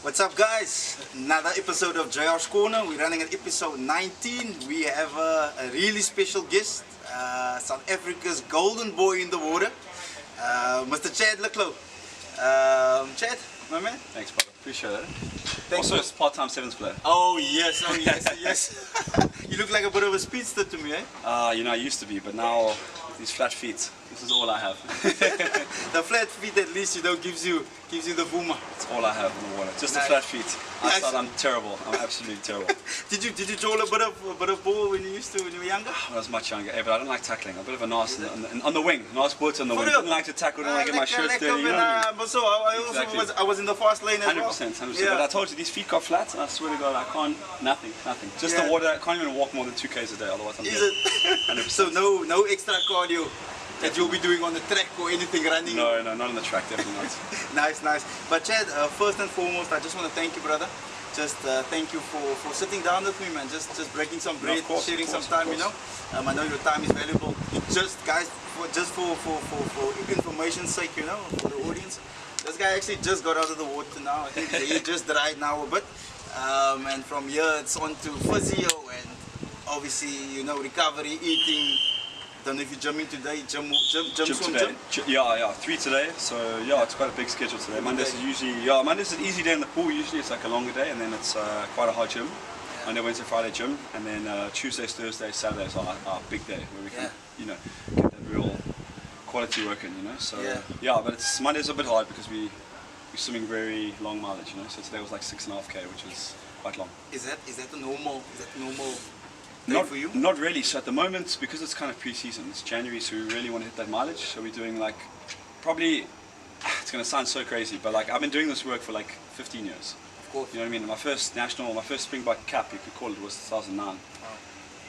What's up, guys? Another episode of JR's Corner. We're running at episode 19. We have a really special guest, South Africa's golden boy in the water, Mr. Chad Leclos. Chad, my man. Thanks, brother. Appreciate it. Thanks. Also, it's part-time sevens player. Oh yes, yes. You look like a bit of a speedster to me, eh? You know, I used to be, but now these flat feet. This is all I have. The flat feet, at least, you know, gives you the boomer. It's all I have in the water. Just Nice. the flat feet. Nice. I'm terrible. I'm absolutely terrible. Did you draw a bit of ball when you were younger? When I was much younger, but I don't like tackling. I'm a bit of a nas on the wing. Nas sports on the For wing. real? Didn't like to tackle. Didn't like to get my shirts dirty. You know what I mean? So I Exactly. also I was in the fast lane as well. 100%. Yeah. But I told you, these feet got flat, and I swear to God, I can't, nothing. Just Yeah. the water. I can't even walk more than 2 k's a day, otherwise I'm Is dead. it? 100%. So no extra cardio that you'll be doing on the track or anything running? No, not on the track, definitely not. Nice. But Chad, first and foremost, I just want to thank you, brother. Just thank you for sitting down with me, man. Just breaking some bread, of course, sharing of some course, time, of you know. course. I know your time is valuable. Just guys, for information's sake, you know, for the audience. This guy actually just got out of the water now. I think he just dried now a bit. And from here it's on to physio and obviously, you know, recovery, eating. Don't know if you're gymming today, gym Today. Yeah, 3 today. So yeah, it's quite a big schedule today. Mondays is usually, Mondays is an easy day in the pool. Usually it's like a longer day, and then it's quite a hard gym. Monday, Wednesday, Friday gym, and then Tuesdays, Thursdays, Saturdays are our big day where we can, you know, get that real quality work in, you know. So yeah, but it's Monday's a bit hard because we're swimming very long mileage, you know. So today was like 6.5k, which is quite long. Is that the normal day Not for you? Not really. So at the moment, because it's kind of pre-season, it's January, so we really want to hit that mileage. So we're doing like, probably, it's going to sound so crazy, but like I've been doing this work for like 15 years. Of course. You know what I mean? My first springboard cap, you could call it, was 2009. Wow.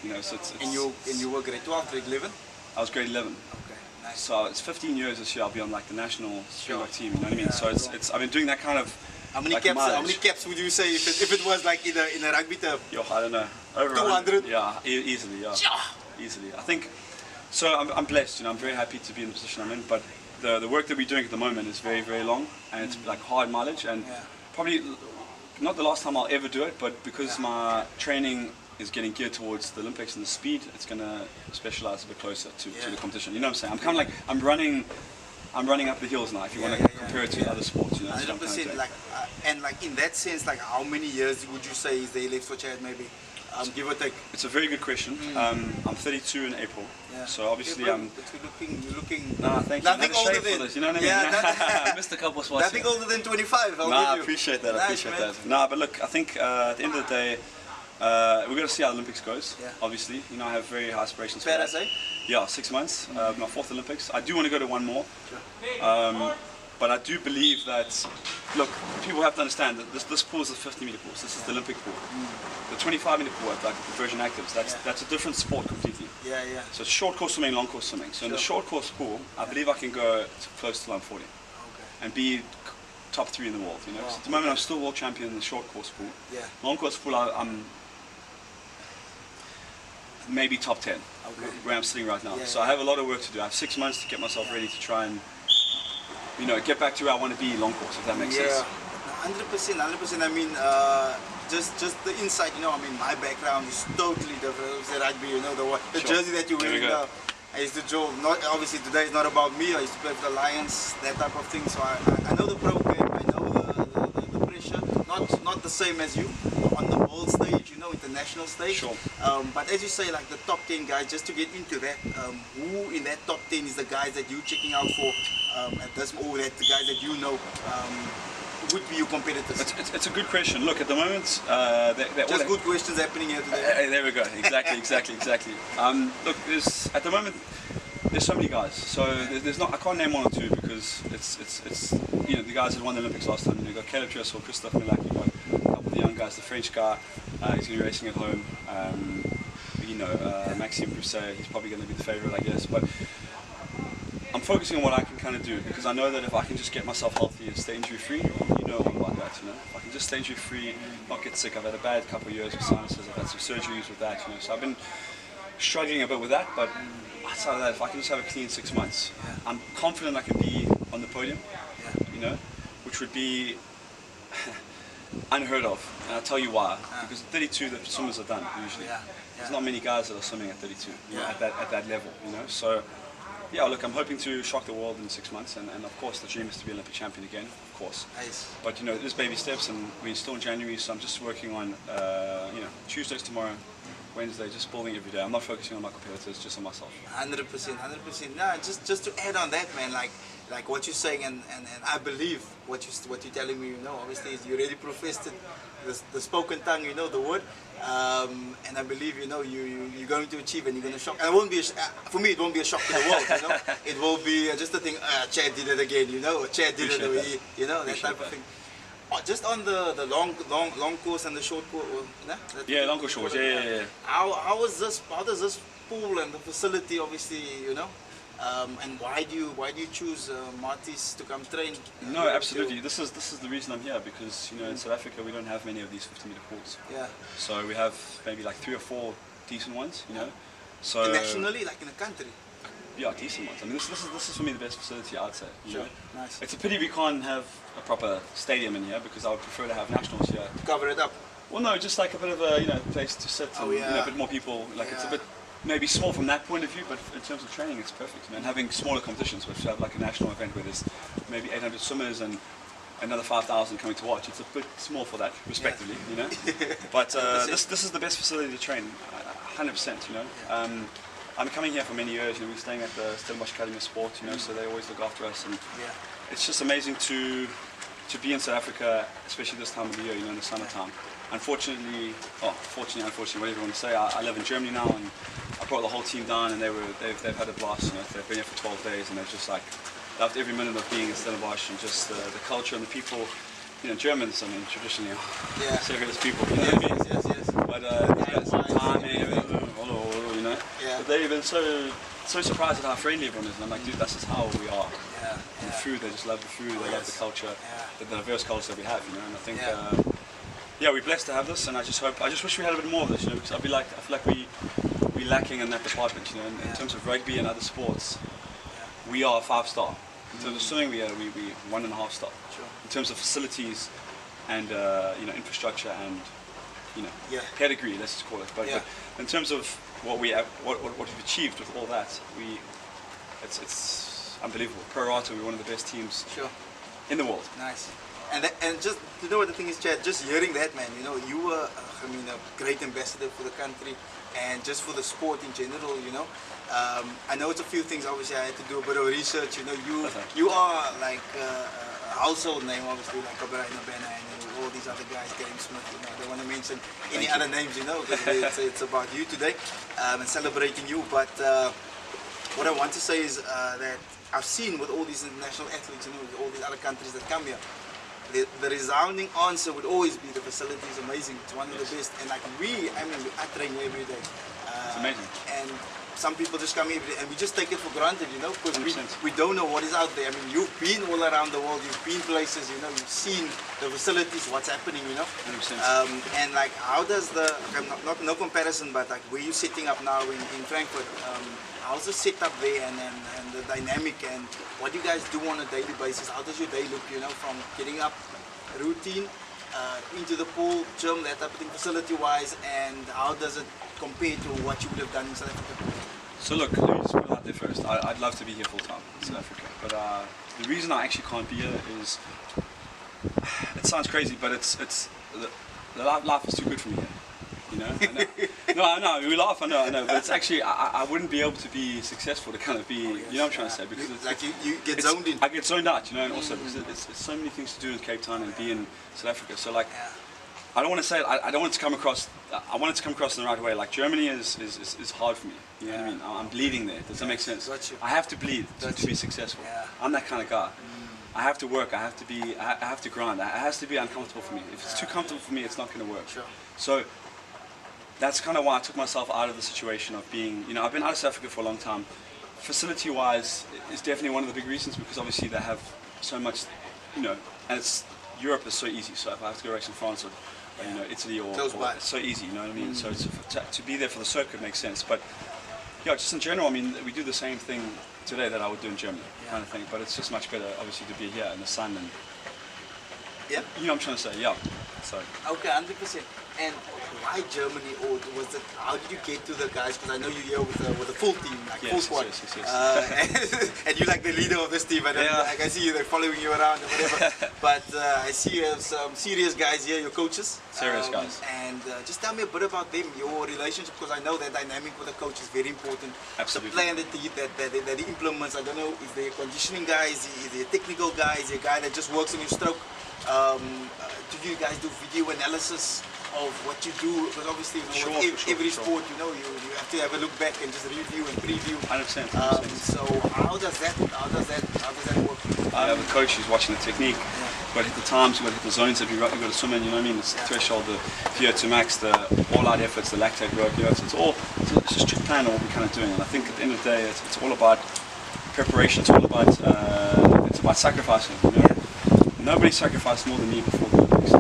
You know, so it's And you were grade 12, grade 11? I was grade 11. Okay, nice. So it's 15 years this year. I'll be on like the national springboard team. You know what I mean? Yeah, So it's I've been doing that kind of. How many like caps? How mileage. many caps would you say if it was like in a rugby term? Yo, I don't know. Over 200? Yeah, easily. Yeah, easily. I think. So I'm blessed. You know, I'm very happy to be in the position I'm in. But the work that we're doing at the moment is very, very long, and it's like hard mileage, and probably not the last time I'll ever do it. But because my training is getting geared towards the Olympics and the speed, it's gonna specialize a bit closer to the competition. You know what I'm saying? I'm kind of like I'm running up the hills now. If you want to compare it to other sports, you know. 100%. Like and like in that sense, like how many years would you say is there left for Chad? Maybe give or take. It's a very good question. I'm 32 in April, so obviously you're looking. Nah, thank you. Nothing Never older shaved than. for this, you know what I mean? I missed a couple of spots. Nothing older than 25. I appreciate that. Nice, Nah, but look, I think at the end of the day, we're going to see how the Olympics goes. Yeah. Obviously, you know, I have very high aspirations for Paris, that. eh? Yeah, 6 months. My 4th Olympics. I do want to go to one more. Sure. But I do believe that, look, people have to understand that this pool is a 50-meter pool. So this is the Olympic pool. The 25-meter pool, like the Virgin Actives, that's a different sport completely. Yeah. So it's short course swimming, long course swimming. So in the short course pool, I believe I can go close to line 40 and be top 3 in the world. You know, so at the moment I'm still world champion in the short course pool. Yeah. Long course pool, I'm maybe top 10 where I'm sitting right now. So I have a lot of work to do. I have 6 months to get myself ready to try and, you know, get back to where I want to be long course, if that makes sense. 100%. I mean, just the insight, you know, I mean, my background is totally different. It's rugby, you know, the jersey that you're wearing now. I used to draw, obviously today is not about me, I used to play for the Lions, that type of thing. So I know the program, I know the pressure, not the same as you on the world stage, you know, international stage. Sure. But as you say, like the top 10 guys, just to get into that, who in that top 10 is the guys that you're checking out for at this, or that the guys that you know would be your competitors? It's a good question. Look, at the moment, just good questions happening here today. There we go. Exactly. Look, at the moment there's so many guys. So there's not. I can't name 1 or 2 because it's you know, the guys that won the Olympics last time. You've got Caleb Dressel, Christophe Milak, you've got a couple of the young guys. The French guy, he's going to be racing at home. You know, Maxime Brousset, he's probably going to be the favourite, I guess. But I'm focusing on what I can kind of do, because I know that if I can just get myself healthy and stay injury free, you know all about that, you know. If I can just stay injury free, not get sick. I've had a bad couple of years with sinuses. I've had some surgeries with that, you know. So I've been struggling a bit with that, but outside of that, if I can just have a clean 6 months, I'm confident I can be on the podium, you know, which would be unheard of, and I'll tell you why. Because at 32, the swimmers are done usually. There's not many guys that are swimming at 32, you know, at that level, you know. So, yeah, look, I'm hoping to shock the world in 6 months, and of course the dream is to be Olympic champion again, of course. Nice. But you know, there's baby steps, and we're still in January, so I'm just working on, you know, Tuesdays tomorrow, Wednesday, just building every day. I'm not focusing on my competitors, just on myself. 100%, 100%. No, just to add on that, man, like what you're saying, and I believe what you're telling me. You know, obviously you already professed it, the spoken tongue. You know the word, and I believe you're going to achieve, and you're going to shock. And it won't be for me. It won't be a shock to the world. You know, it will be just a thing. Chad did it again. You know, Chad did it. You know, that type of thing. Just on the long course and the short course. Yeah, long course, short. Yeah. How does this pool and the facility, obviously, you know, and why do you choose Maties to come train? No, absolutely. This is the reason I'm here, because you know in South Africa we don't have many of these 50-meter pools. Yeah. So we have maybe like 3 or 4 decent ones, you know. So nationally, like in the country. Yeah, decent ones. I mean, this is for me the best facility, I'd say. You know? Nice. It's a pity we can't have a proper stadium in here, because I would prefer to have nationals here. Cover it up. Well, no, just like a bit of a place to sit, and, you know, a bit more people. Like it's a bit maybe small from that point of view, but in terms of training, it's perfect. And having smaller competitions, which have like a national event where there's maybe 800 swimmers and another 5,000 coming to watch, it's a bit small for that, respectively, you know. But this is the best facility to train, 100%. You know. I'm coming here for many years. You know, we're staying at the Stellenbosch Academy of Sport. You know, so they always look after us, and it's just amazing to be in South Africa, especially this time of the year. You know, in the summertime. Unfortunately, unfortunately, whatever you want to say, I live in Germany now, and I brought the whole team down, and they've had a blast. You know, they've been here for 12 days, and they've just like loved every minute of being in Stellenbosch, and just the culture and the people. You know, Germans, I mean, traditionally are serious people. You know what I mean? Yes. But but they've been so surprised at how friendly everyone is, and I'm like, dude, that's just how we are. And the food, they just love the food, they love the culture, the diverse culture that we have, you know. And I think, we're blessed to have this, and I just wish we had a bit more of this, you know, because I feel like we're lacking in that department, you know. In terms of rugby and other sports, we are 5-star. In terms of swimming, we 1.5-star. Sure. In terms of facilities and infrastructure and pedigree, let's just call it. But in terms of what we've achieved with all that, it's unbelievable. Pro rata, we're one of the best teams in the world. Nice. And just to know what the thing is, Chad, just hearing that, man, you know, you were a great ambassador for the country and just for the sport in general, you know. I know it's a few things. Obviously, I had to do a bit of research. You know, you are like a household name, obviously, like Brian Abena and all these other guys, James Smith. You know, I don't want to mention any other names, you know, because it's about you today and celebrating you. But what I want to say is that I've seen with all these international athletes, you know, with all these other countries that come here, the resounding answer would always be the facility is amazing. It's one of the best. And like I train here every day. It's amazing. And some people just come here and we just take it for granted, you know, because we don't know what is out there. I mean, you've been all around the world, you've been places, you know, you've seen the facilities, what's happening, you know. 100%. And like, how does no comparison, but like where you're sitting up now in Frankfurt, how's the setup there and the dynamic, and what do you guys do on a daily basis? How does your day look, you know, from getting up, routine, into the pool, gym, that type of thing, facility-wise, and how does it compare to what you would have done in South Africa? So look, let me just put it out there first. I'd love to be here full-time in South Africa, but the reason I actually can't be here is, it sounds crazy, but it's the life is too good for me here. You know? I know, we laugh, I know, but it's actually, I wouldn't be able to be successful to kind of be, you know what I'm trying to say, because you get zoned in. I get zoned out, you know, and also because it's so many things to do in Cape Town and be in South Africa, so like, I don't want to say, I don't want it to come across, I want it to come across in the right way. Like, Germany is hard for me, you know what I mean? I'm bleeding there, does that make sense? I have to bleed to be successful. I'm that kind of guy. I have to work, I have to grind, it has to be uncomfortable for me. If it's too comfortable for me, it's not going to work. So, that's kind of why I took myself out of the situation of being, you know, I've been out of South Africa for a long time. Facility-wise, is definitely one of the big reasons, because obviously they have so much, you know, and Europe is so easy. So if I have to go race in France or you know, Italy or it's so easy, you know what I mean? So to be there for the circuit makes sense. But yeah, just in general, I mean, we do the same thing today that I would do in Germany, kind of thing. But it's just much better, obviously, to be here in the sun and you know what I'm trying to say, Sorry. Okay, 100%. And why Germany, or was it? How did you get to the guys? Because I know you're here with a full team, like full squad. Yes. And you're like the leader of this team. And like I see you, they're following you around and whatever. But I see you have some serious guys here, your coaches. Serious guys. And just tell me a bit about them, your relationship, because I know that dynamic with the coach is very important. Absolutely. The plan that he implements. I don't know if they're conditioning guys, is he a technical guy, is he a guy that just works on your stroke. Do you guys do video analysis of what you do? Because obviously, you know, every sport, you know, you have to have a look back and just review and preview. 100%. So how does that work? I have a coach who's watching the technique. You've got to hit the times, you've got to hit the zones that you've got to swim in, you know what I mean? It's the threshold, the VO2 max, the all-out efforts, the lactate work, you know, it's a strict plan of what we're kind of doing. And I think at the end of the day, it's all about preparation, it's all about, it's about sacrificing, you know? Nobody sacrificed more than me before the Olympics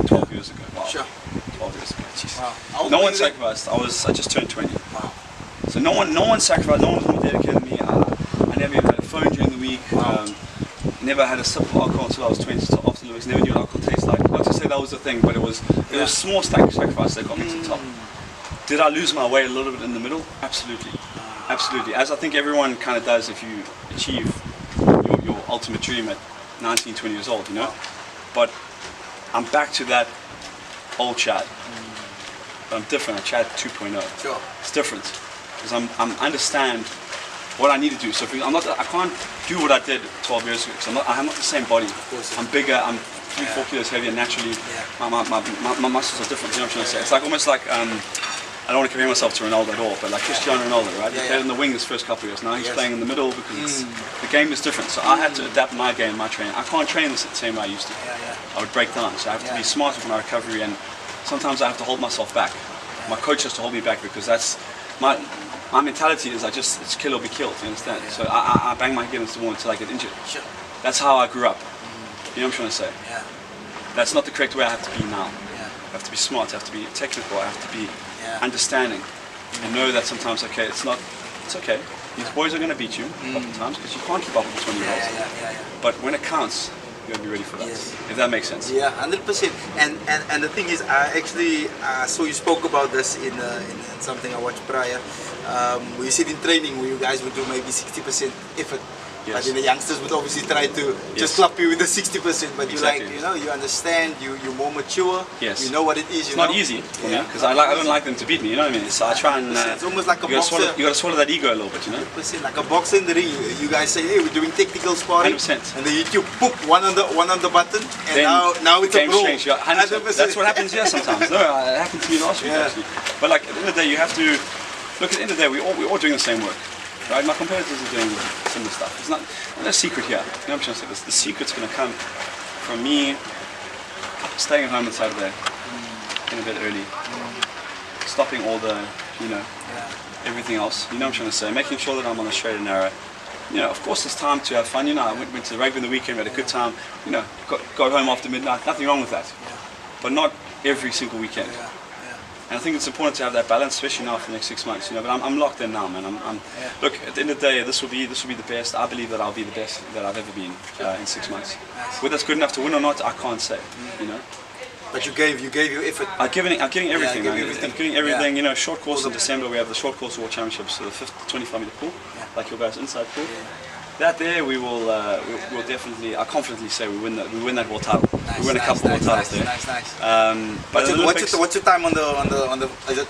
12 years ago. Wow. Sure. 12 years ago. Jeez. Wow. No one sacrificed. I just turned 20. Wow. So no one sacrificed. No one was more dedicated than me. I never even had a phone during the week. Wow. Never had a sip of alcohol until I was 20. So after the Olympics, never knew what alcohol tastes like. Not to say that was the thing, but it was small sacrifice that got me to the top. Did I lose my way a little bit in the middle? Absolutely. Absolutely. As I think everyone kind of does if you achieve your ultimate dream at 19, 20 years old, you know? But I'm back to that old Chad. But I'm different. I'm Chad 2.0. Sure. It's different. Because I'm understand what I need to do. So I can't do what I did 12 years ago. Because I'm not the same body. Of course. I'm bigger. I'm 3-4 kilos heavier naturally. My muscles are different. You know what I'm trying to say? It's like almost like I don't want to compare myself to Ronaldo at all, but like Cristiano Ronaldo, right? He played in the wing his first couple of years. Now he's playing in the middle because the game is different. So I had to adapt my game, my training. I can't train the same way I used to. I would break down. So I have to be smart with my recovery, and sometimes I have to hold myself back. My coach has to hold me back because that's my mentality is it's kill or be killed. You understand? So I bang my head against the wall until I get injured. Sure. That's how I grew up. You know what I'm trying to say? Yeah. That's not the correct way I have to be now. I have to be smart. I have to be technical. I have to be understanding and know that sometimes it's okay. These boys are going to beat you oftentimes because you can't keep up with 20-year-olds. But when it counts, you got to be ready for that. If that makes sense. Yeah, 100%. And the thing is, I actually saw you spoke about this in something I watched prior. You said in training where you guys would do maybe 60% effort. But then the youngsters would obviously try to just clap you with the 60%. But you you understand, you're more mature. You know what it is. It's not easy for me because I don't like them to beat me. You know what I mean? So I try and. It's almost like a boxer. You got to swallow that ego a little bit, you know. Like a boxer in the ring. You guys say, hey, we're doing technical sparring. 100%. And then you poop one on the button, and then now it's a brawl. 100%. That's what happens here sometimes. No, it happened to me last week actually. But like at the end of the day, you have to look. At the end of the day, we're all doing the same work. Right, my competitors are doing similar stuff. It's not a secret here. You know what I'm trying to say? The secret's going to come from me staying at home on Saturday, getting a bit early, stopping all the, everything else. You know what I'm trying to say? Making sure that I'm on the straight and narrow. You know, of course, there's time to have fun. You know, I went to the rugby in the weekend, we had a good time. You know, got home after midnight. Nothing wrong with that. But not every single weekend. And I think it's important to have that balance, especially now for the next 6 months. You know, but I'm locked in now, man. Look, at the end of the day, this will be the best. I believe that I'll be the best that I've ever been in 6 months. Whether it's good enough to win or not, I can't say. You know. But you gave your effort. I'm giving everything. I'm giving everything. You know, short course in December. We have the short course World Championships, so the 25-meter pool, like your guys' inside pool. That there, we'll definitely. I confidently say we win that world title. We win a couple of world titles there. Nice. What's your time on the is it,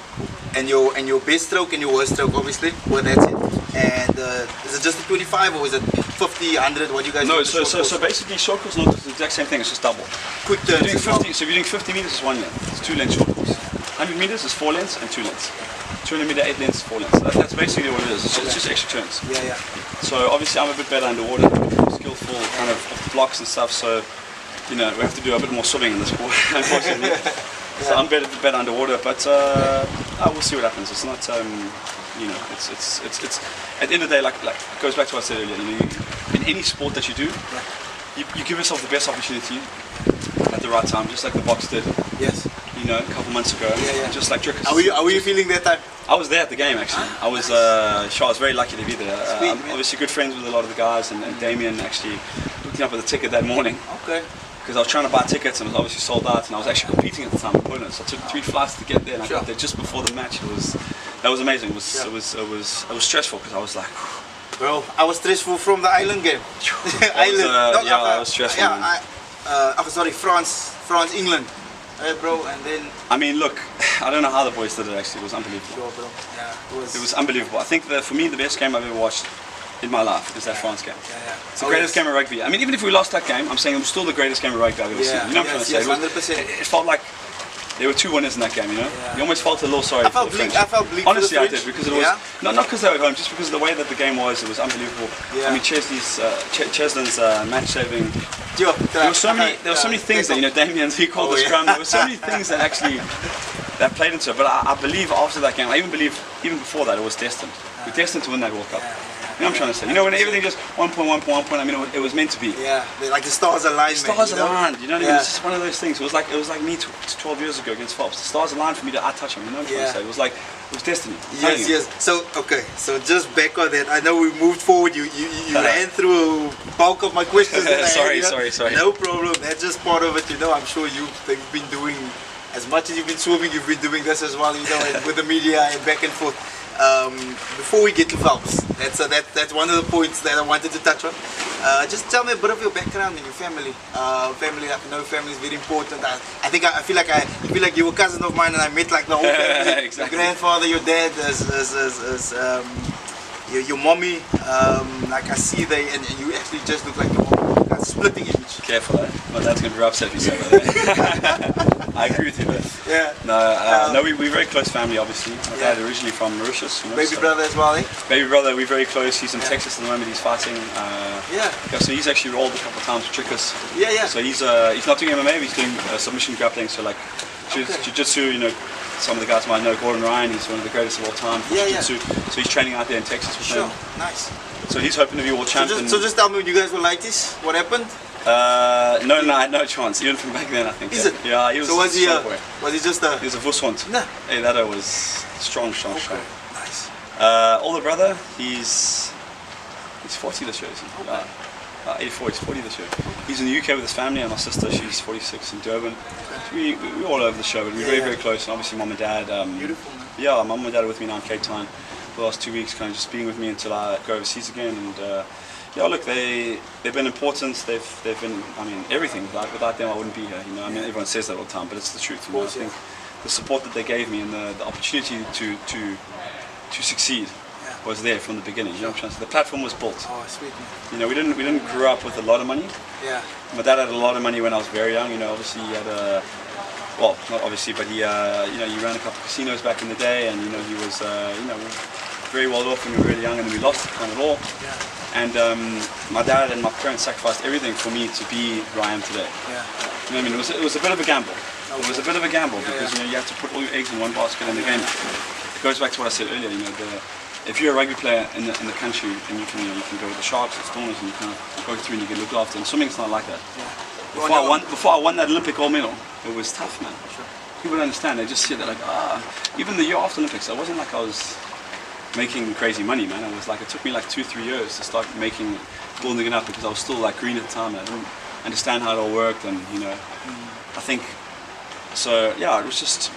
and your best stroke and your worst stroke, obviously? Well, that's it. And is it just the 25 or is it 50, 100? What do you guys do? No, so basically short course not the exact same thing. It's just double. Quick turns. So if you're doing 50 meters, it's 1 length. It's 2 lengths short course. 100 meters is 4 lengths and 2 lengths. 200 meter 8 lengths, 4 lengths. That's basically what it is. It's just extra turns. Yeah. So obviously I'm a bit better underwater, skillful kind of off the blocks and stuff. So we have to do a bit more swimming in this sport, unfortunately. So I'm better underwater, but we'll see what happens. It's not, it's at the end of the day, like it goes back to what I said earlier. In any sport that you do, you give yourself the best opportunity at the right time, just like the box did. Yes. A couple months ago. Just like Trick. Are you feeling that time? I was there at the game actually. I was I was very lucky to be there. I'm obviously good friends with a lot of the guys, and Damien actually hooked me up with a ticket that morning. Okay. because I was trying to buy tickets and it was obviously sold out, and I was actually competing at the time in Poland. So I took 3 flights to get there, and I got there just before the match. That was amazing. It was stressful because I was like, bro, I was stressful from the island game. I was stressful. Sorry, France, England. Bro, and then I mean, look, I don't know how the boys did it. Actually, it was unbelievable. Sure, bro. Yeah, it was unbelievable. I think that for me, the best game I've ever watched in my life is that France game. It's the greatest game of rugby. I mean, even if we lost that game, I'm saying it was still the greatest game of rugby I've ever seen. You know what I'm trying to say? 100%. It felt like there were 2 winners in that game, you know? You almost felt a little sorry for the French. I felt bleak. Honestly, I did, because it was, not because they were at home, just because of the way that the game was, it was unbelievable. I mean, Cheslin's match-saving. There were so many things that, you know, Damien's, he called the scrum, there were so many things that actually that played into it. But I believe after that game, I even believe, even before that, it was destined. We were destined to win that World Cup. You know what I'm trying to say? You know, when everything just 1 point, I mean, it was meant to be. Yeah, like the stars aligned. Stars aligned, you know what I mean? It's just one of those things. It was like me 12 years ago against Phelps. The stars aligned for me to touch him, you know what I'm trying to say? It was like, it was destiny. Yes. So, okay, so just back on that, I know we moved forward, you ran through a bulk of my questions. Sorry. No problem, that's just part of it, you know. I'm sure you've been doing, as much as you've been swimming, you've been doing this as well, you know, and with the media and back and forth. Before we get to Phelps, that's one of the points that I wanted to touch on. Just tell me a bit of your background and your family. Family, I know family is very important. I feel like you were a cousin of mine, and I met like the whole family. Exactly. Your grandfather, your dad, your mommy. Like I see and you actually just look like your mom. Like a splitting image. Careful, eh? My dad's going to be upset if you say that. I agree with you there. Yeah. No, we're very close family, obviously. My dad originally from Mauritius. You know, baby brother as well, eh? Baby brother, we're very close. He's in Texas at the moment. He's fighting. So he's actually rolled a couple of times with Trickers. So he's not doing MMA, but he's doing submission grappling. So like jiu-jitsu, you know. Some of the guys might know Gordon Ryan. He's one of the greatest of all time for jiu-jitsu. So he's training out there in Texas with him. Nice. So he's hoping to be world champion. So just tell me when you guys were lighties, what happened? No chance. Even from back then, I think. Is it? Yeah, he was. So was he just a? He was a Vushwand. No. Hey, that was strong. Nice. Older brother, he's 40 this year, isn't he? 84, he's 40 this year. He's in the UK with his family, and my sister, she's 46 in Durban. So we're all over the show, but we're very close, and obviously mum and dad. Beautiful, man. Yeah, mum and dad are with me now in Cape Town for the last 2 weeks, kind of just being with me until I go overseas again. And look, they've been important. They've been, I mean, everything. Like, without them, I wouldn't be here. You know, I mean, everyone says that all the time, but it's the truth. You know, I think the support that they gave me and the opportunity to succeed was there from the beginning. You know what I'm trying to say? The platform was built. Oh, sweet, man. You know, we didn't grow up with a lot of money. Yeah. My dad had a lot of money when I was very young. You know, obviously he had well, not obviously, but he he ran a couple of casinos back in the day, and you know he was very well off when we were really young, and then we lost it all. Yeah. And my dad and my parents sacrificed everything for me to be where I am today. Yeah. You know what I mean? It was a bit of a gamble. It was a bit of a gamble because you know you have to put all your eggs in one basket in the game. It goes back to what I said earlier. You know, if you're a rugby player in the country and you can go with the Sharks or Stormers and you kind of go through and you get looked after, and swimming's not like that. Yeah. Before I won that Olympic gold medal, it was tough, man. Sure. People don't understand. They just see that like even the year after Olympics, it wasn't like I was making crazy money, man. It was like it took me like 2-3 years to start building it up because I was still like green at the time and I didn't understand how it all worked, and you know, I think so. Yeah, it was just.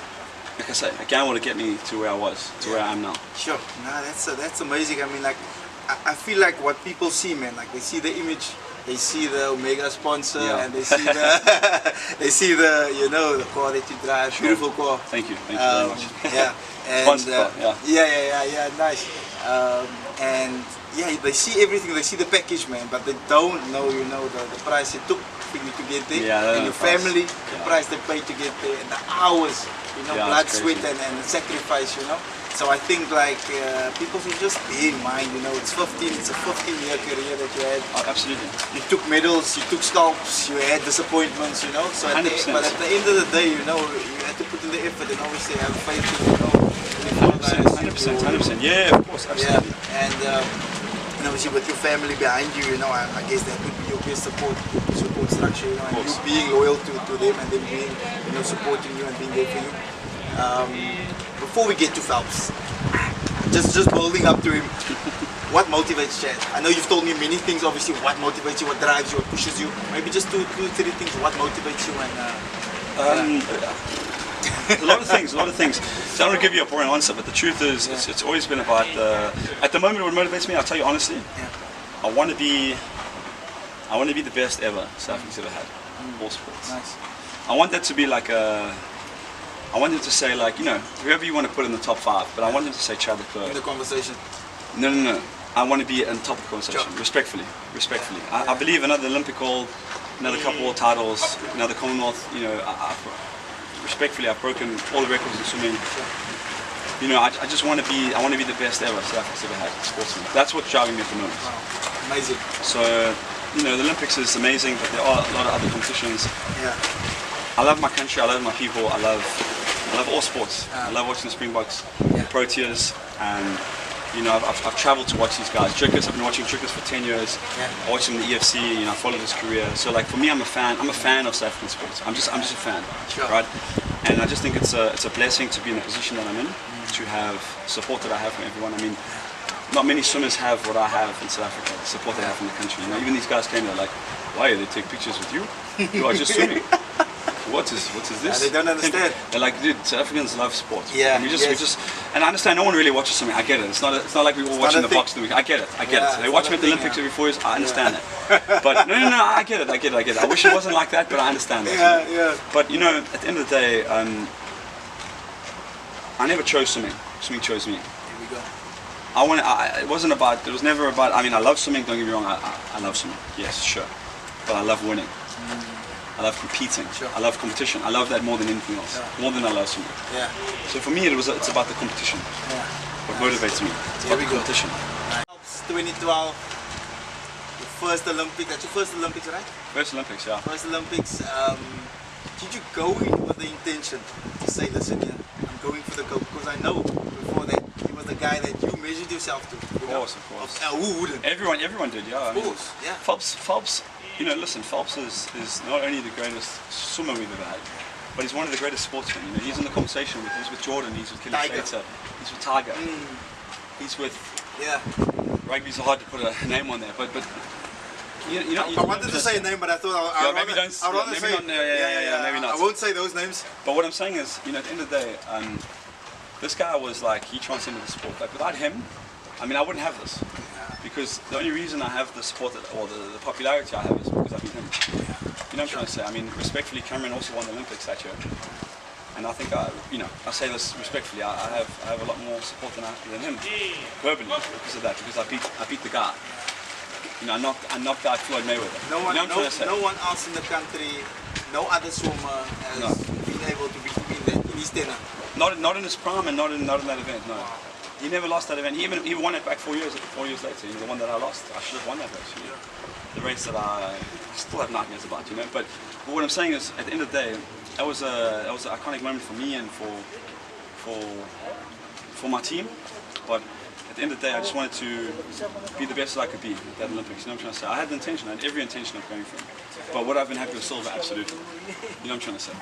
Like I say, a gamble to get me to where I was, to where I am now. Sure. Nah, that's amazing. I mean, like, I feel like what people see, man, like they see the image, they see the Omega sponsor, and they see the, you know, the car that you drive, beautiful car. Thank you very much. Yeah. And, sponsor car, yeah, nice. And yeah, they see everything, they see the package, man, but they don't know, you know, the price it took for you to get there, and your family, the price they paid to get there, and the hours. You know, blood, sweat, and sacrifice, you know. So I think like people should just bear in mind, you know, it's a 15-year career that you had. Oh, absolutely. You took medals, you took scalps, you had disappointments, you know. So but at the end of the day, you know, you had to put in the effort and obviously have faith, you know. 100%. Yeah, of course, absolutely. Yeah, and obviously with your family behind you, you know, I guess that would be your best support structure, you know, and you being loyal to them and them being, you know, supporting you and being there for you. Before we get to Phelps, just building up to him, what motivates Chad? I know you've told me many things, obviously, what motivates you, what drives you, what pushes you. Maybe just two, three things, what motivates you and... A lot of things. So I don't want to give you a boring answer, but the truth is, it's always been about, at the moment what motivates me, I'll tell you honestly, I want to be the best ever South Africa's ever had, all sports. Nice. I want that to be like I want them to say, like, you know, whoever you want to put in the top 5, but I want them to say Chad the Clerk. In the conversation? No. I want to be on top of the conversation, Sure. respectfully. I believe another Olympic gold, another couple more titles, another Commonwealth, you know, respectfully, I've broken all the records in swimming. You know, I just want to be, I want to be the best ever South Africa's ever had, sportsman. That's what's driving me at the moment. Wow. Amazing. So, you know, the Olympics is amazing, but there are a lot of other competitions. Yeah. I love my country, I love my people, I love all sports. I love watching the Springboks, the Proteas, and you know, I've travelled to watch these guys. Trickers, I've been watching Trickers for 10 years. I watched him in the EFC, you know, I followed his career. So like for me, I'm a fan of South African sports. I'm just a fan, right? And I just think it's a blessing to be in the position that I'm in, to have support that I have from everyone. I mean, not many swimmers have what I have in South Africa, the support they have from the country. You know, even these guys came there like, why, they take pictures with you? You are just swimming. What is this? Yeah, they don't understand. They're like, dude, South Africans love sports. Yeah. And we just, and I understand no one really watches swimming. I get it. It's not like we were watching the box the week. I get it. They watch me at the Olympics every 4 years. I understand it. But no, I get it. I wish it wasn't like that, but I understand that. Yeah. But you know, at the end of the day, I never chose swimming. Swimming chose me. Here we go. It was never about, I mean, I love swimming, don't get me wrong, I love swimming, yes, sure. But I love winning. I love competing. Sure. I love competition. I love that more than anything else. More than I love swimming. Yeah. So for me, it's about the competition. Yeah. What motivates me. It's about the competition. Phelps 2012, the first Olympics. That's your first Olympics, right? First Olympics, yeah. First Olympics. Did you go in with the intention to say, listen here, I'm going for the gold? Because I know before that he was the guy that you measured yourself to. Of course. Who wouldn't? Everyone did, yeah. Of course, yeah. Phelps, you know, listen, Phelps is not only the greatest swimmer we've ever had, but he's one of the greatest sportsmen. You know, he's in the conversation he's with Jordan, he's with Kelly Slater, he's with Tiger, he's with rugby's hard to put a name on there, but you know, I wanted to say a name, but I thought maybe not. I won't say those names. But what I'm saying is, you know, at the end of the day, this guy was like, he transcended the sport. Like without him, I mean, I wouldn't have this. Because the only reason I have the support or the popularity I have is because I've been him. You know what I'm trying to say? I mean, respectfully, Cameron also won the Olympics that year. And I think, I say this respectfully, I have a lot more support than him, verbally, because of that, because I beat the guy. You know, I knocked out Floyd Mayweather. No one else in the country, no other swimmer has been able to beat him in his tenure. Not in his prime and not in that event, no. He never lost that event. He won it back 4 years later. You know, the one that I lost. I should have won that race. You know? The race that I still have nightmares about. You know. But what I'm saying is, at the end of the day, that was an iconic moment for me and for my team. But at the end of the day, I just wanted to be the best that I could be at that Olympics. You know what I'm trying to say? I had the intention. I had every intention of going for it. But would I have been happy with silver? Absolutely. You know what I'm trying to say?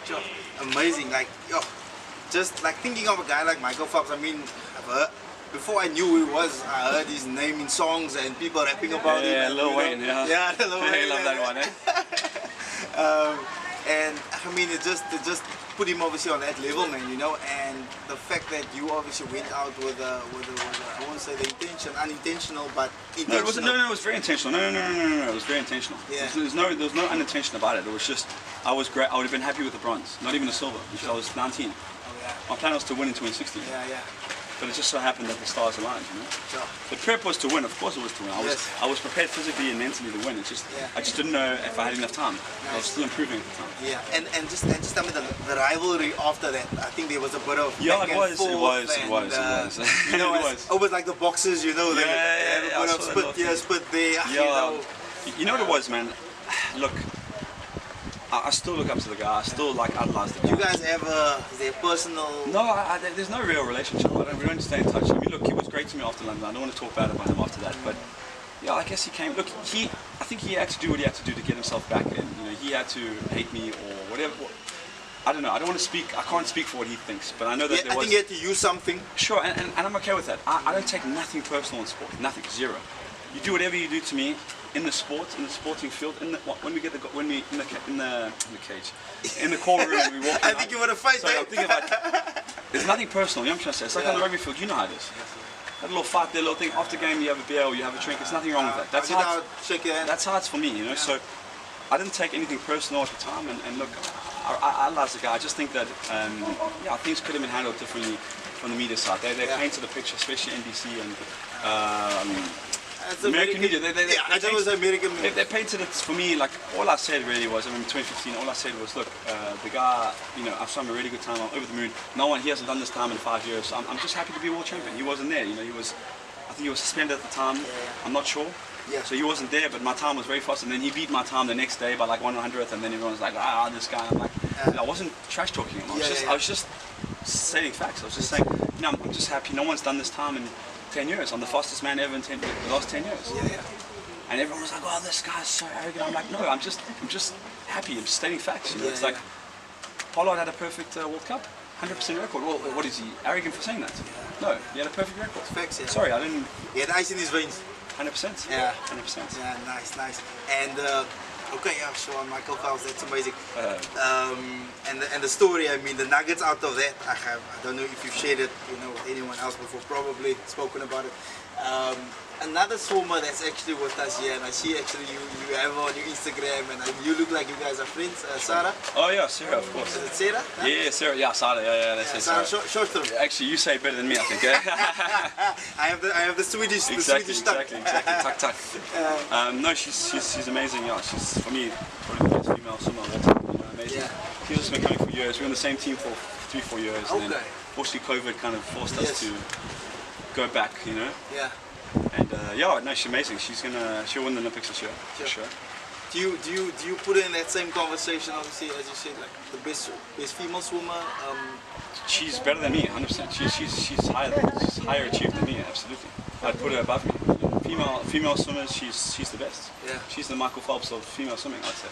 Sure. Amazing. Like, just like thinking of a guy like Michael Phelps, I mean, before I knew who he was, I heard his name in songs and people rapping about him. Yeah, Lil Wayne, yeah. Yeah, Lil Wayne. I love that one, and I mean, it just put him obviously on that level, man, you know, and the fact that you obviously went out with a I won't say the unintentional, but intentional. No, it was very intentional. No, it was very intentional. Yeah. There was no unintention about it. It was just, I was great. I would have been happy with the bronze, not even the silver, because I was 19. My plan was to win in 2016. Yeah. But it just so happened that the stars aligned, you know. Sure. The prep was to win, of course it was to win. I was prepared physically and mentally to win. It's just I just didn't know if I had enough time. Nice. I was still improving at the time. Yeah, and just tell me the rivalry after that. I think there was a bit of it was. You know, it was like the boxers, you know. A bit of spit here, spit there. Yeah. You know what it was, man. Look. I still look up to the guy. I still like idolize the guy. Do you guys ever, is there personal? No, there's no real relationship. We don't stay in touch. I mean, look, he was great to me after London. I don't want to talk bad about him after that, but yeah, I guess he came. Look, I think he had to do what he had to do to get himself back in. You know, he had to hate me or whatever. I don't know. I don't want to speak. I can't speak for what he thinks, but I know that I think you had to use something. Sure, and I'm okay with that. I don't take nothing personal in sport. Nothing. Zero. You do whatever you do to me in the sport, in the sporting field. When we get in the cage, in the call room, we walk. I think you want to fight. So I'm thinking about. There's nothing personal. You know what I'm trying to say? It's like on the rugby field. You know how it is. That little fight, that little thing. After game, you have a beer or you have a drink. There's nothing wrong with that. That's how it's for me. You know. So I didn't take anything personal at the time. And look, I love the guy. I just think that things could have been handled differently from the media side. They painted the picture, especially NBC and American media. I thought it was American media. They painted it for me like all I said really was. I mean, 2015. All I said was, look, the guy. You know, I've swum a really good time. I'm over the moon. He hasn't done this time in 5 years. So I'm just happy to be a world champion. He wasn't there. You know, I think he was suspended at the time. I'm not sure. Yeah. So he wasn't there, but my time was very fast, and then he beat my time the next day by like 1/100th, and then everyone's like, this guy. I'm like, I wasn't trash talking him. I was just stating facts. I was just saying, I'm just happy. No one's done this time in 10 years. I'm the fastest man ever in the last 10 years. Yeah. And everyone was like, this guy's so arrogant. I'm like, no, I'm just happy. I'm just stating facts. You know, it's like Pollard had a perfect World Cup, 100% record. Well, what is he arrogant for saying that? No, he had a perfect record. Facts. Yeah. Sorry, I didn't. He had ice in his veins. 100%. Yeah. 100%. Yeah, nice. And so Michael Phelps, that's amazing. And the story, I mean, the nuggets out of that, I don't know if you've shared it, with anyone else before, probably spoken about it. Another swimmer that's actually with us here, and I see actually you have on your Instagram, and you look like you guys are friends, Sarah. Oh yeah, Sarah, of course. Is it Sarah? Huh? Yeah, Sarah. Yeah, Sarah. Yeah, that's it. Sarah Shortstrom. Actually, you say it better than me, I think. I have the Swedish. Exactly. Tuck. Tuck. No, she's amazing. Yeah, she's for me probably the best female swimmer of all time. Amazing. Yeah. She's just been coming for years. We were on the same team for 3-4 years, and then fortunately COVID kind of forced us to go back. Yeah. And she's amazing. She'll win the Olympics this year, for sure. Do you put her in that same conversation, obviously, as you said, like the best female swimmer? She's better than me, 100%. She's higher achieved than me, absolutely. I'd put her above me. Female swimmers, she's the best. Yeah. She's the Michael Phelps of female swimming, I'd say.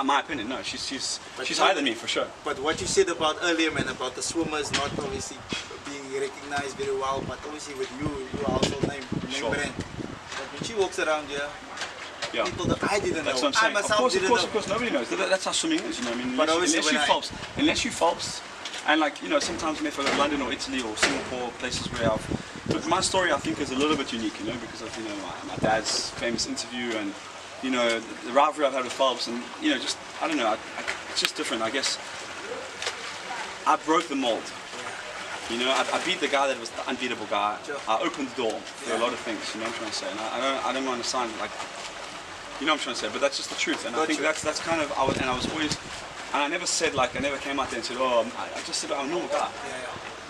My opinion, no, she's higher than me for sure. But what you said about earlier, man, about the swimmers not obviously being recognized very well, but obviously with you are also name brand. But when she walks around here, people that I didn't know. That's what I'm saying. Of course, nobody knows. That's how swimming is, I mean, unless you Phelps, and sometimes if I go to London or Italy or Singapore, places where look, my story I think is a little bit unique, because of my dad's famous interview and the rivalry I've had with Phelps, and just I don't know, it's just different. I guess I broke the mold. I beat the guy that was the unbeatable guy. Sure. I opened the door for a lot of things. You know what I'm trying to say, and I don't want to sound like, what I'm trying to say, but that's just the truth. And I think that's kind of I was always, and I never said I never came out there and said, I just said I'm a normal guy.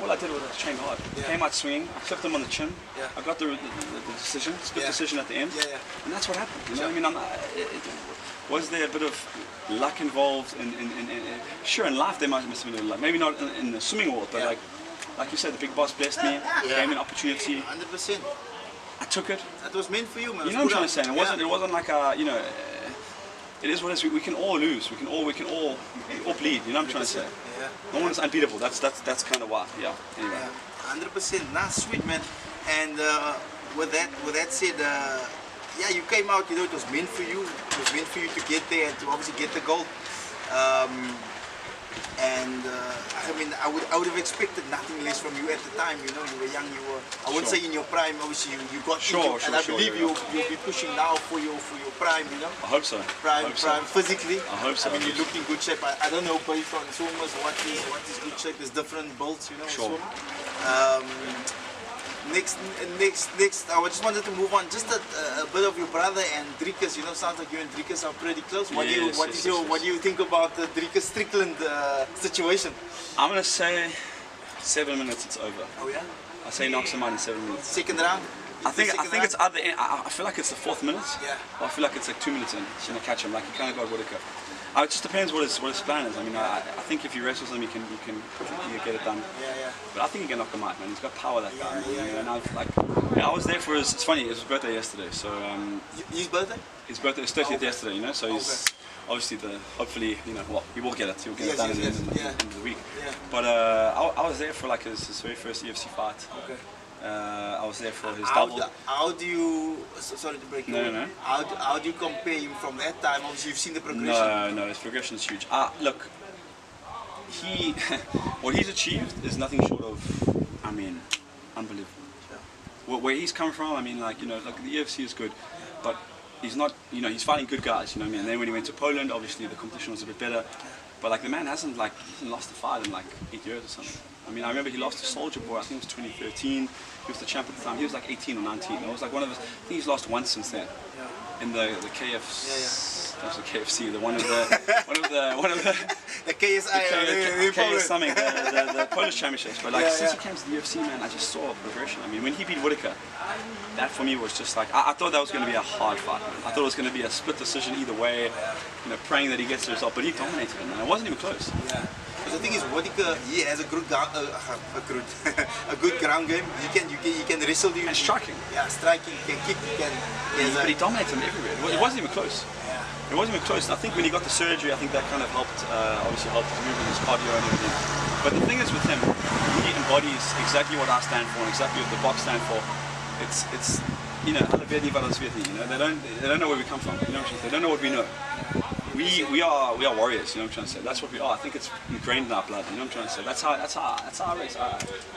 All I did was I trained hard. Came out swinging, I flipped him on the chin. I got the decision, split decision at the end, and that's what happened. You know what I mean? Was there a bit of luck involved sure, in life there must have been a bit of luck. Maybe not in the swimming world, but like you said, the big boss blessed me, gave me an opportunity. 100%. I took it. That was meant for you, man. You know what I'm trying to say? It wasn't like it is what it is. We can all lose. We can all bleed. You know what I'm trying to say? Yeah. No one's unbeatable. That's kind of why. Yeah. Anyway. 100%. Nah, sweet, man. And with that said, you came out. It was meant for you. It was meant for you to get there and to obviously get the gold. I mean, I would have expected nothing less from you at the time. You were young. I wouldn't say in your prime. Obviously, you got injured, and I believe you'll be pushing now for your prime. I hope so. Prime physically. I hope so. I mean, you look in good shape. I don't know based on swimmers what is good shape. There's different builds, Sure. Next, I just wanted to move on. Just a bit of your brother and Driekus. Sounds like you and Driekus are pretty close. What do you think about the Driekus Strickland situation? I'm gonna say 7 minutes. It's over. Oh yeah. I say knocks him out in 7 minutes. Second round. I think it's at the end. I feel like it's the 4th minute. Yeah. Or I feel like it's like 2 minutes in. He's gonna catch him. Like he kind of got Whitaker. It just depends what his plan is. I mean, I think if he wrestles him, he can get it done. Yeah. But I think he can knock him out, man. He's got power, that guy. Yeah. And I was there for his. It's funny. It was his birthday yesterday. So. His birthday? His birthday was 30th yesterday. So he's obviously hopefully, you know, well, he will get it. He'll get it done at the end of the week. Yeah. But I was there for like his very first UFC fight. Okay. I was there for his double. How do you? Sorry to break you. No. How do you compare him from that time? Obviously, you've seen the progression. No, his progression is huge. Look, what he's achieved is nothing short of, I mean, unbelievable. Where he's come from, I mean, like, you know, like the UFC is good, but he's not, you know, he's fighting good guys, you know what I mean? And then when he went to Poland, obviously the competition was a bit better, but like the man hasn't lost a fight in like 8 years or something. I mean, I remember he lost to Soldier Boy, I think it was 2013, he was the champ at the time, he was like 18 or 19, it was like one of his, I think he's lost once since then, in the KFC. That was the KFC, one of the the KSI, KS something, the Polish championships. But like since he came to the UFC, man, I just saw a progression. I mean, when he beat Whitaker, that for me was just like I thought that was going to be a hard fight. I thought it was going to be a split decision either way. You know, praying that he gets the result, but he dominated him, man. It wasn't even close. Yeah. Because the thing is, Whitaker, he has a good ground game. He can wrestle you. And striking. Yeah, striking. He can kick. But he dominated him everywhere. It wasn't even close. It wasn't even close. And I think when he got the surgery, I think that kind of helped, obviously helped his movement, his cardio and everything. But the thing is with him, he embodies exactly what I stand for and exactly what the box stand for. It's you know, you know, they don't know where we come from. You know what I'm saying? They don't know what we know. We are warriors. You know what I'm trying to say? That's what we are. I think it's ingrained in our blood. You know what I'm trying to say? That's our race.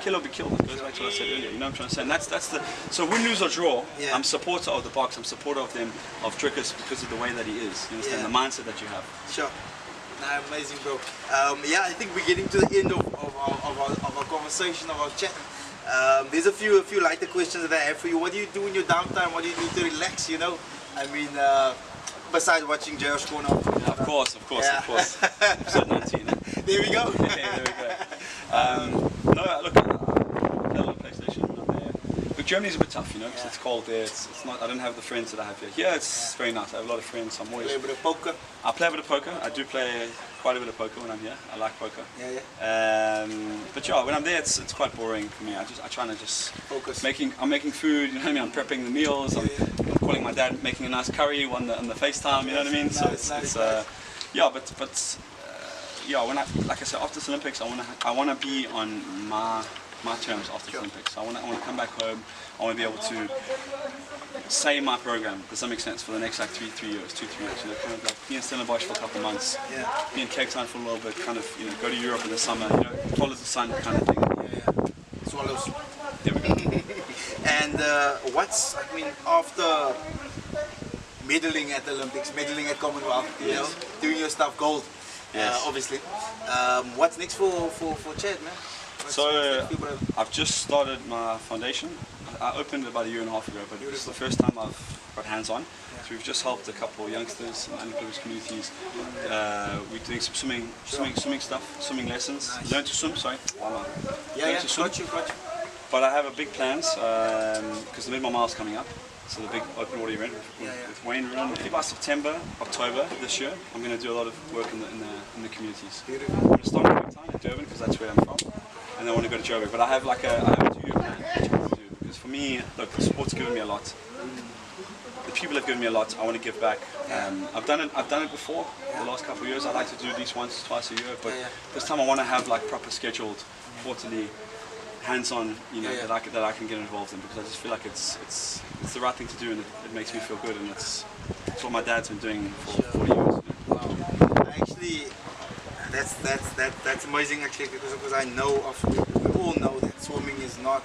Kill or be killed. It goes back to what I said earlier. You know what I'm trying to say? And that's the. So win, lose or draw, I'm supporter of the box. I'm supporter of them, of Drickus, because of the way that he is. You understand the mindset that you have. Sure. Nah, amazing, bro. Yeah, I think we're getting to the end of our conversation, of our chat. There's a few lighter questions that I have for you. What do you do in your downtime? What do you do to relax? You know, I mean, besides watching Josh Corner. Of course. Episode 19. There we go. There we go. No, look, I play a lot of PlayStation. But Germany's a bit tough, you know, because it's cold there. It's not. I don't have the friends that I have here. Here it's very nice. I have a lot of friends. I'm always. Play a bit of poker. I play a bit of poker. I do play quite a bit of poker when I'm here. I like poker. But yeah, when I'm there, it's quite boring for me. I try to just focus. I'm making food. You know what I mean? I'm prepping the meals. I'm calling my dad, making a nice curry on the FaceTime. You know what I mean? So yeah. When like I said, after the Olympics, I wanna be on my terms after the Olympics. I want to come back home. I want to be able to say my program, does that make sense, for the next like 2-3 years, you know, kind of like be in Stellenbosch for a couple of months, be in Cape Town for a little bit, kind of, you know, go to Europe in the summer, you know, follow the sun kind of thing. Swallows. There we go. And I mean, after medaling at the Olympics, medaling at Commonwealth, you know, doing your stuff, gold, obviously. What's next for Chad, man? So I've just started my foundation. I opened it about 1.5 years ago, but this is the first time I've got hands-on. So we've just helped a couple of youngsters in underprivileged communities. We're doing some swimming stuff, swimming lessons. Nice. Learn to swim, sorry. Learn to swim. Got you. But I have big plans because the Mid Mile's coming up. So the big open water event with Wayne Rooney. Maybe by September, October this year, I'm going to do a lot of work in the communities. Beautiful. I'm going to start in Cape Town, in Durban, because that's where I'm from, and then I want to go to Joburg. But I have a 2-year plan which I want to do, because for me, look, the sport's given me a lot. The people have given me a lot. I want to give back. I've done it before. The last couple of years, I like to do at least once, twice a year. But this time, I want to have like proper scheduled, quarterly, hands-on, you know, that I can get involved in, because I just feel like it's the right thing to do, and it makes me feel good, and it's what my dad's been doing for 40 years. You know? Wow. Actually, that's amazing actually, because I know we all know that swimming is not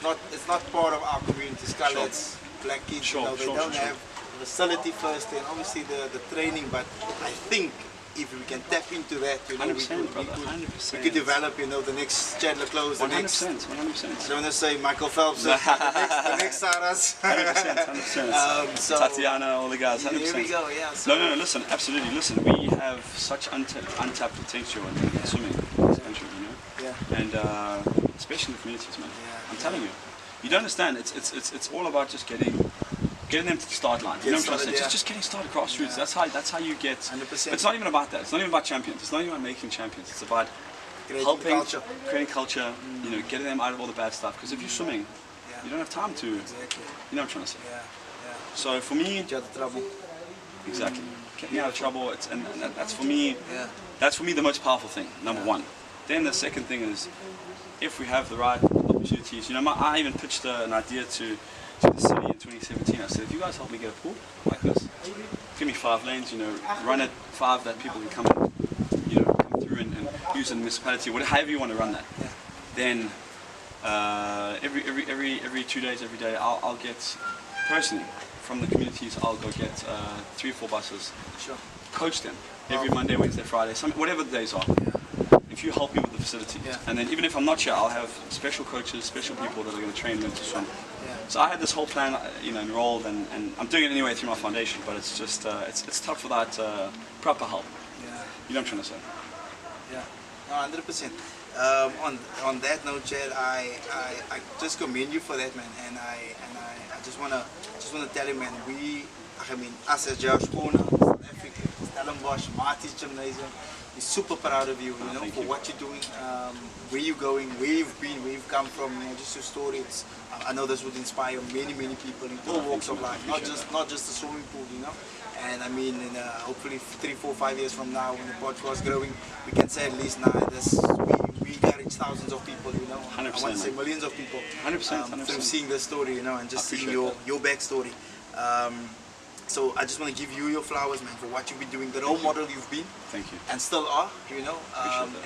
part of our community. Scarlets, black kids, you know, they don't have the facility first, and obviously the training. But I think if we can tap into that, you know, we could develop, you know, the next Chandler Close, the 100%. next. I don't want to say Michael Phelps, the next Sarahs. 100%. So Tatiana, all the guys. 100%. Here we go. Yeah. So no. Listen, absolutely. Listen, we have such untapped potential in swimming in this country, you know. Yeah. And especially in the communities, man. I'm telling you, you don't understand. It's all about just getting them to the start line. You know what I'm trying to say? Just getting started grassroots. That's how you get. 100%. It's not even about that. It's not even about champions. It's not even about making champions. It's about creating culture. You know, getting them out of all the bad stuff. Because if you're swimming, you don't have time to. You know what I'm trying to say? Yeah. So for me, Get out of trouble. exactly. kept me out of trouble. And that's for me. That's for me the most powerful thing. Number one. Then the second thing is, if we have the right opportunities, you know, I even pitched an idea to the city in 2017. I said, if you guys help me get a pool like this, give me 5 lanes, you know, run it 5 that people can come and, you know, come through and use the municipality, however you want to run that. Then every 2 days, every day, I'll get personally from the communities. I'll go get 3 or 4 buses, coach them every Monday, Wednesday, Friday, whatever the days are. If you help me with the facility, and then even if I'm not here, I'll have special coaches, special people that are going to train them to swim. So I had this whole plan, you know, enrolled, and I'm doing it anyway through my foundation. But it's just it's tough without proper help. You know what I'm trying to say? Yeah, no, 100%. On that note, Chad, I just commend you for that, man, and I just wanna tell you, man, us as Josh Corner, South Africa, Stellenbosch, Maties Gymnasium, we're super proud of you, you know, for what you're doing, where you're going, where you've been, where you've come from, you know, just your story. I know this would inspire many people in all walks of life, not just the swimming pool, you know. And I mean, hopefully 3, 4, 5 years from now, when the podcast is growing, we can say at least now we encourage thousands of people, you know. 100%, I want to say millions of people. 100%. Through seeing this story, you know, and just seeing your backstory. So I just want to give you your flowers, man, for what you've been doing, the role model you've been. Thank you. And still are, you know.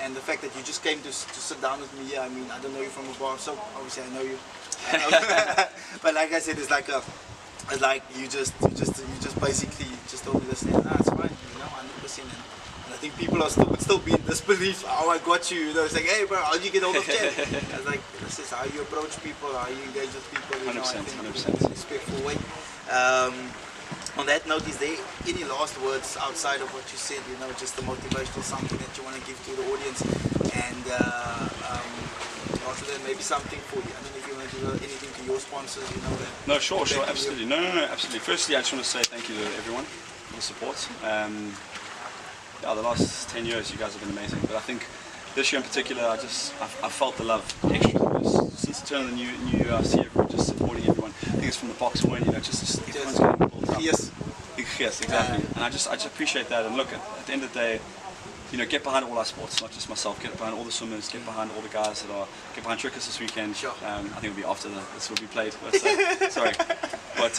And the fact that you just came to sit down with me here. I mean, I don't know you from afar, so obviously I know you. But like I said, it's like you just basically just told me this, it's fine, you know, 100%. And I think people would still be in disbelief. Oh, I got you. You know, it's like, hey, bro, how did you get hold of Chad? I was like, this is how you approach people, how you engage with people. You 100%, know, I think 100%. in a respectful way. On that note, is there any last words outside of what you said? You know, just the motivational something that you want to give to the audience, and after that, maybe something for you. I don't know if you want to do anything to your sponsors. You know that. No, sure, absolutely. No, absolutely. Firstly, I just want to say thank you to everyone for the support. The last 10 years, you guys have been amazing. But I think this year in particular, I felt the love extra. Since the turn of the new year, everyone just supporting everyone. I think it's from the box win, you know, just everyone's getting built up. Yes, exactly. And I just appreciate that. And look, at the end of the day, you know, get behind all our sports, not just myself. Get behind all the swimmers. Get behind all the guys get behind Trickers this weekend. Sure. I think it'll be after this will be played. But, sorry. But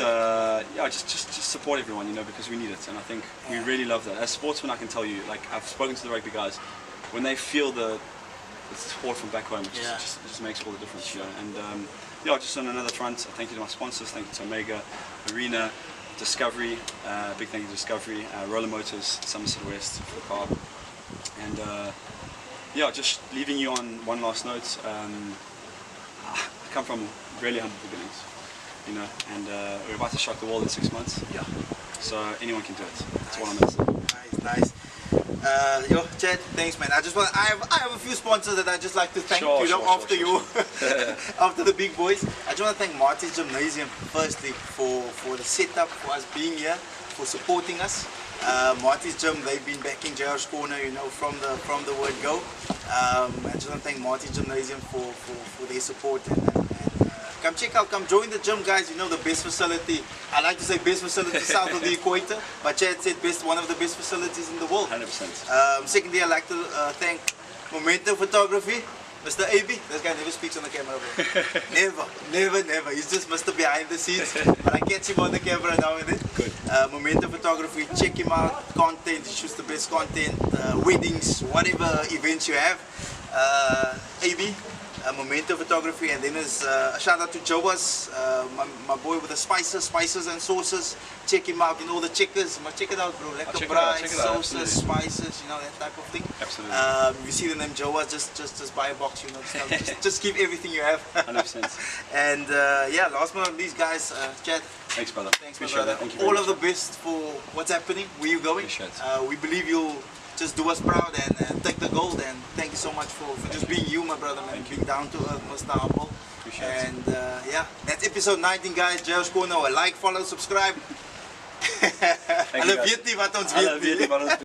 yeah, just support everyone, you know, because we need it. And I think we really love that. As sportsmen, I can tell you, like I've spoken to the rugby guys, when they feel the support from back home, it just makes all the difference, you know. And yeah, just on another front, thank you to my sponsors. Thank you to Omega, Arena, Discovery. Big thank you to Discovery, Roller Motors, Somerset West for Carb. And yeah, just leaving you on one last note. I come from really humble beginnings, you know, and we're about to shock the world in 6 months. Yeah. So anyone can do it. That's what I'm gonna say. Nice. Yo, Chad, thanks, man. I have a few sponsors that I just like to thank. After the big boys. I just want to thank Maties Gymnasium firstly for the setup, for us being here, for supporting us. Maties Gym, they've been backing JR's Corner, you know, from the word go. I just want to thank Maties Gymnasium for their support. Come check out, come join the gym, guys. You know, the best facility. I like to say best facility south of the equator, but Chad said one of the best facilities in the world. 100%. Secondly, I'd like to thank Memento Photography, Mr. AB. This guy never speaks on the camera, bro. Never. He's just Mr. Behind the scenes. But I catch him on the camera now and then. Good. Memento Photography, check him out. Content, he shoots the best content. Weddings, whatever events you have. AB. Memento Photography, and then there's a shout out to Joas, my boy with the spices and sauces. Check him out in all the checkers. Check it out, bro. Lekker braai, sauces, spices, you know, that type of thing. Absolutely. You see the name Joas, just buy a box, you know. Just give everything you have. 100%. And yeah, last but not least, guys, Chad. Thanks, brother. Thanks, my brother. Thank you all of the best for what's happening, where you're going. We believe you'll just do us proud and take the gold, and thank you so much for just being you, my brother, man, being down to earth, Mr. Humble. And yeah, that's episode 19, guys. JR's Corner, like, follow, subscribe. Hulle weet nie wat ons weet nie.